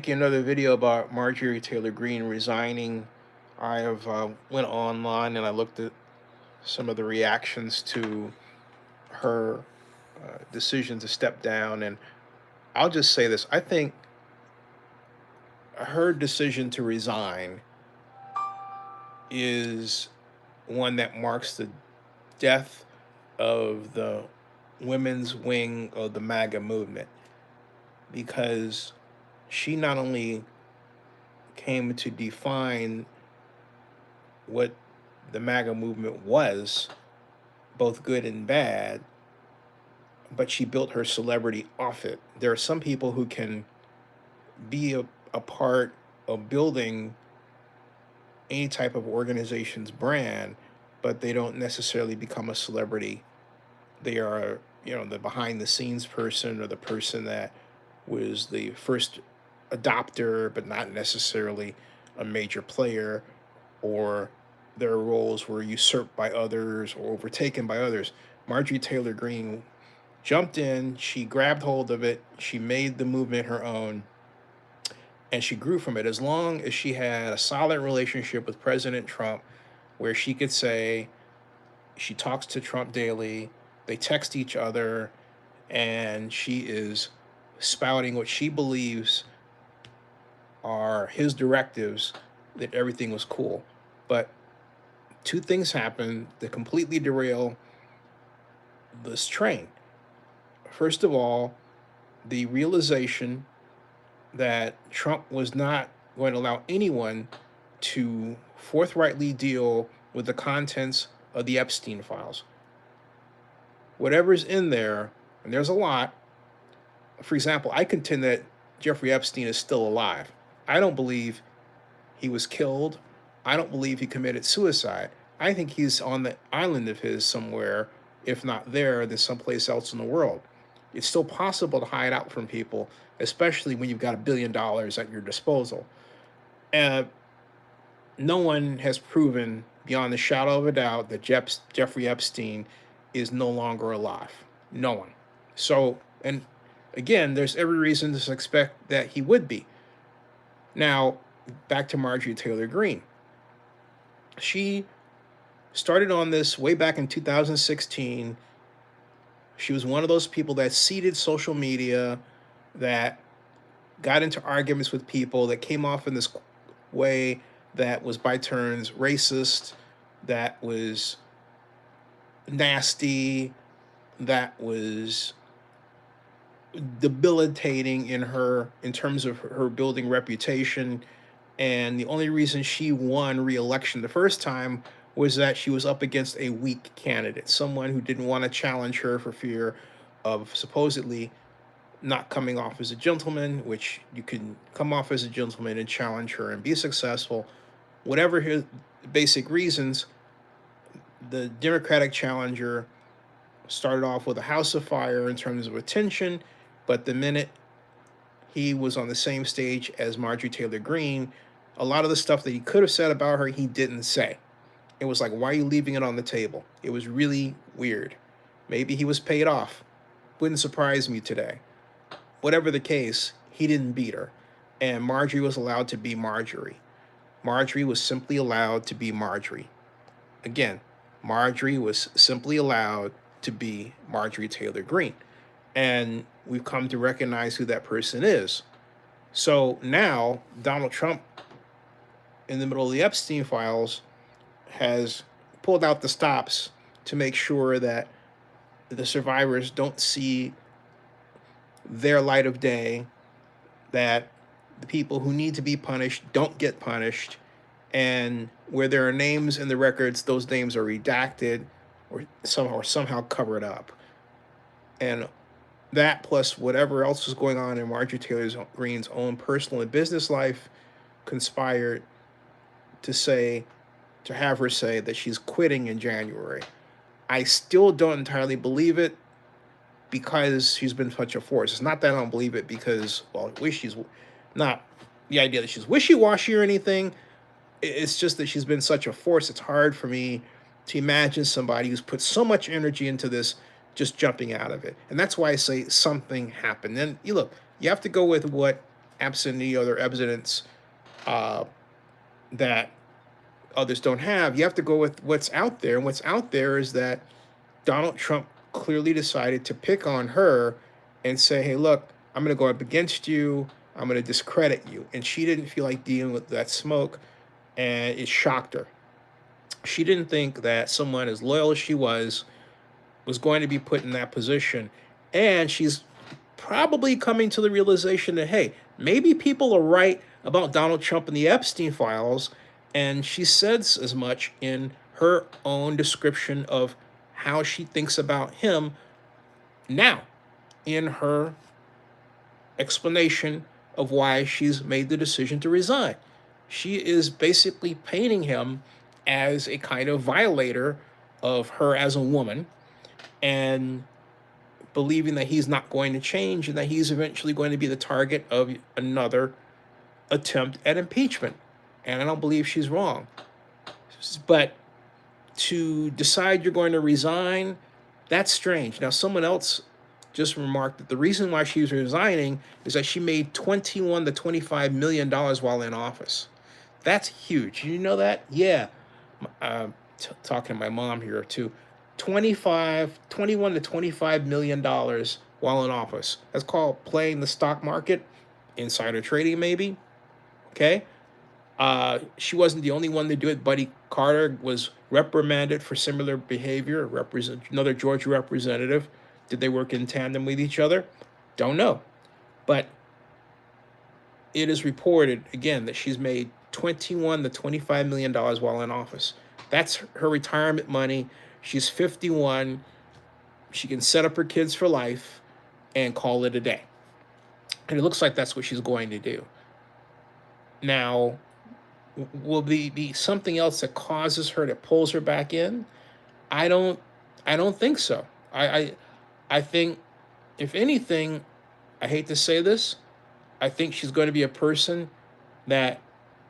making another video about Marjorie Taylor Greene resigning. I have went online and I looked at some of the reactions to her decision to step down, and I'll just say this: I think her decision to resign is one that marks the death of the women's wing of the MAGA movement, because she not only came to define what the MAGA movement was, both good and bad, but she built her celebrity off it. There are some people who can be a part of building any type of organization's brand, but they don't necessarily become a celebrity. They are, the behind the scenes person, or the person that was the first adopter, but not necessarily a major player, or their roles were usurped by others or overtaken by others. Marjorie Taylor Greene jumped in, she grabbed hold of it, she made the movement her own, and she grew from it. As long as she had a solid relationship with President Trump, where she could say she talks to Trump daily, they text each other, and she is spouting what she believes are his directives, that everything was cool. But two things happened that completely derail this train. First of all, the realization that Trump was not going to allow anyone to forthrightly deal with the contents of the Epstein files. Whatever's in there, and there's a lot. For example, I contend that Jeffrey Epstein is still alive. I don't believe he was killed. I don't believe he committed suicide. I think he's on the island of his somewhere, if not there, then someplace else in the world. It's still possible to hide out from people, especially when you've got $1 billion at your disposal. And no one has proven beyond the shadow of a doubt that Jeffrey Epstein is no longer alive. No one. So, and again, there's every reason to suspect that he would be. Now, back to Marjorie Taylor Greene. She started on this way back in 2016. She was one of those people that seeded social media, that got into arguments with people, that came off in this way that was by turns racist, that was nasty, that was debilitating in terms of her building reputation. And the only reason she won re-election the first time was that she was up against a weak candidate, someone who didn't want to challenge her for fear of supposedly not coming off as a gentleman, which you can come off as a gentleman and challenge her and be successful. Whatever his basic reasons, the Democratic challenger started off with a house of fire in terms of attention, but the minute he was on the same stage as Marjorie Taylor Greene, a lot of the stuff that he could have said about her, he didn't say. It was like, why are you leaving it on the table? It was really weird. Maybe he was paid off. Wouldn't surprise me today. Whatever the case, he didn't beat her. And Marjorie was allowed to be Marjorie. Marjorie was simply allowed to be Marjorie. Again, Marjorie was simply allowed to be Marjorie Taylor Greene. And we've come to recognize who that person is. So now Donald Trump, in the middle of the Epstein files, has pulled out the stops to make sure that the survivors don't see their light of day, that the people who need to be punished don't get punished, and where there are names in the records, those names are redacted or somehow covered up. And that, plus whatever else was going on in Marjorie Taylor Greene's own personal and business life, conspired to have her say that she's quitting in January. I still don't entirely believe it, because she's been such a force. It's not that I don't believe it because, well, I wish she's not the idea that she's wishy-washy or anything. It's just that she's been such a force. It's hard for me to imagine somebody who's put so much energy into this just jumping out of it. And that's why I say something happened. And you have to go with what absent any other evidence uh, that others don't have. You have to go with what's out there. And what's out there is that Donald Trump clearly decided to pick on her and say, hey, look, I'm going to go up against you. I'm going to discredit you. And she didn't feel like dealing with that smoke, and it shocked her. She didn't think that someone as loyal as she was going to be put in that position. And she's probably coming to the realization that, hey, maybe people are right about Donald Trump and the Epstein files. And she says as much in her own description of how she thinks about him now, in her explanation of why she's made the decision to resign. She is basically painting him as a kind of violator of her as a woman, and believing that he's not going to change and that he's eventually going to be the target of another attempt at impeachment. And I don't believe she's wrong. But to decide you're going to resign, that's strange. Now, someone else just remarked that the reason why she's resigning is that she made $21 to $25 million while in office. That's huge. You know that? Yeah. Talking to my mom here too. 21 to $25 million while in office. That's called playing the stock market, insider trading maybe. Okay. She wasn't the only one to do it. Buddy Carter was reprimanded for similar behavior. Another Georgia representative. Did they work in tandem with each other? Don't know. But it is reported, again, that she's made $21 to $25 million while in office. That's her retirement money. She's 51. She can set up her kids for life and call it a day. And it looks like that's what she's going to do. Now, will be something else that causes her, that pulls her back in? I don't think so. I think, if anything, I hate to say this, I think she's going to be a person that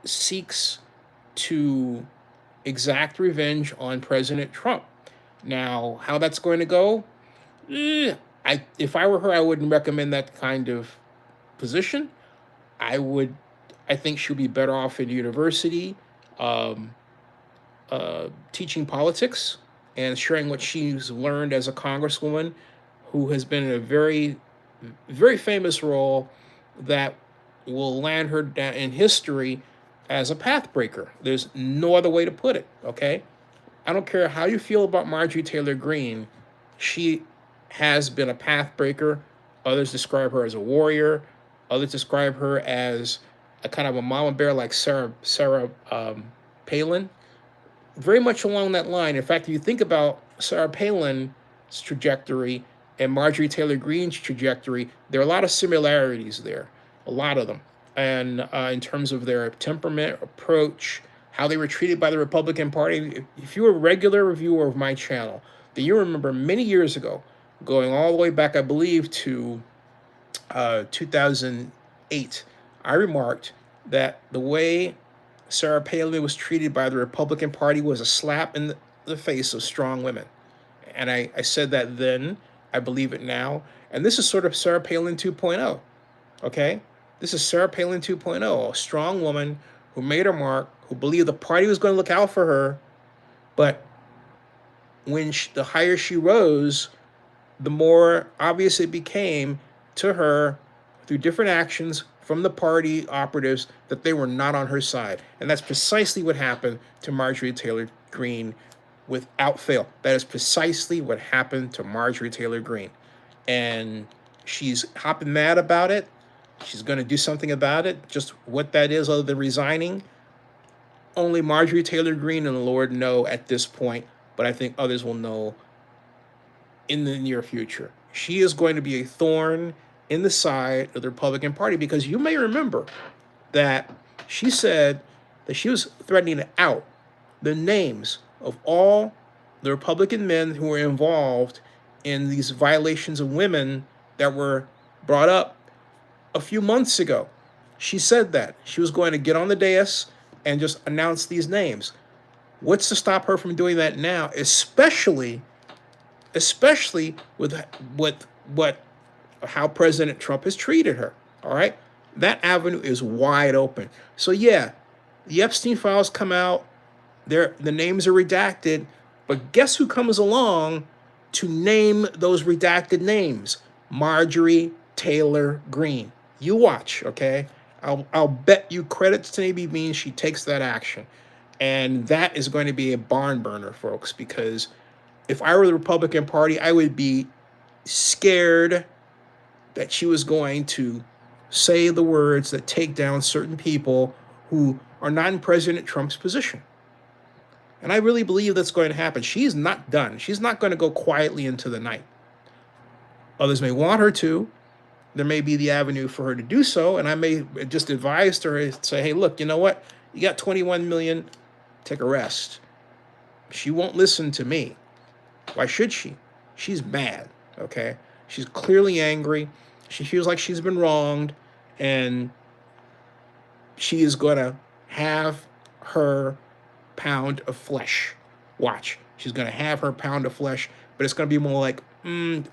seeks to exact revenge on President Trump. Now, how that's going to go, if I were her, I wouldn't recommend that kind of position. I think she'll be better off in university, teaching politics and sharing what she's learned as a congresswoman, who has been in a very, very famous role that will land her down in history as a path breaker. There's no other way to put it, okay? I don't care how you feel about Marjorie Taylor Greene. She has been a path breaker. Others describe her as a warrior. Others describe her as a kind of a mama bear like Sarah Palin. Very much along that line. In fact, if you think about Sarah Palin's trajectory and Marjorie Taylor Greene's trajectory, there are a lot of similarities there, a lot of them. And in terms of their temperament, approach, how they were treated by the Republican Party. If you're a regular viewer of my channel, then you remember many years ago, going all the way back, I believe, to 2008, I remarked that the way Sarah Palin was treated by the Republican Party was a slap in the face of strong women. And I said that then, I believe it now. And this is sort of Sarah Palin 2.0, okay? This is Sarah Palin 2.0, a strong woman who made her mark, who believed the party was going to look out for her. But when the higher she rose, the more obvious it became to her through different actions from the party operatives that they were not on her side. And that's precisely what happened to Marjorie Taylor Greene without fail. That is precisely what happened to Marjorie Taylor Greene. And she's hopping mad about it. She's going to do something about it. Just what that is, other than resigning, only Marjorie Taylor Greene and the Lord know at this point, but I think others will know in the near future. She is going to be a thorn in the side of the Republican Party, because you may remember that she said that she was threatening to out the names of all the Republican men who were involved in these violations of women that were brought up a few months ago. She said that she was going to get on the dais and just announce these names. What's to stop her from doing that now, especially with how President Trump has treated her? All right. That avenue is wide open. So yeah, the Epstein files come out, the names are redacted, but guess who comes along to name those redacted names? Marjorie Taylor Greene. You watch, okay? I'll bet you credits to Navy Bean she takes that action. And that is going to be a barn burner, folks, because if I were the Republican Party, I would be scared that she was going to say the words that take down certain people who are not in President Trump's position. And I really believe that's going to happen. She's not done. She's not going to go quietly into the night. Others may want her to. There may be the avenue for her to do so. And I may just advise her, say, hey, look, you know what? You got 21 million, take a rest. She won't listen to me. Why should she? She's mad, okay? She's clearly angry. She feels like she's been wronged. And she is going to have her pound of flesh. Watch. She's going to have her pound of flesh, but it's going to be more like,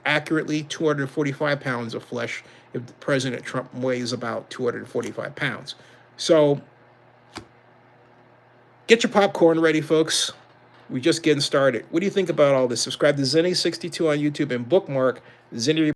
accurately, 245 pounds of flesh if President Trump weighs about 245 pounds. So get your popcorn ready, folks. We're just getting started. What do you think about all this? Subscribe to Zenny62 on YouTube and bookmark Zenny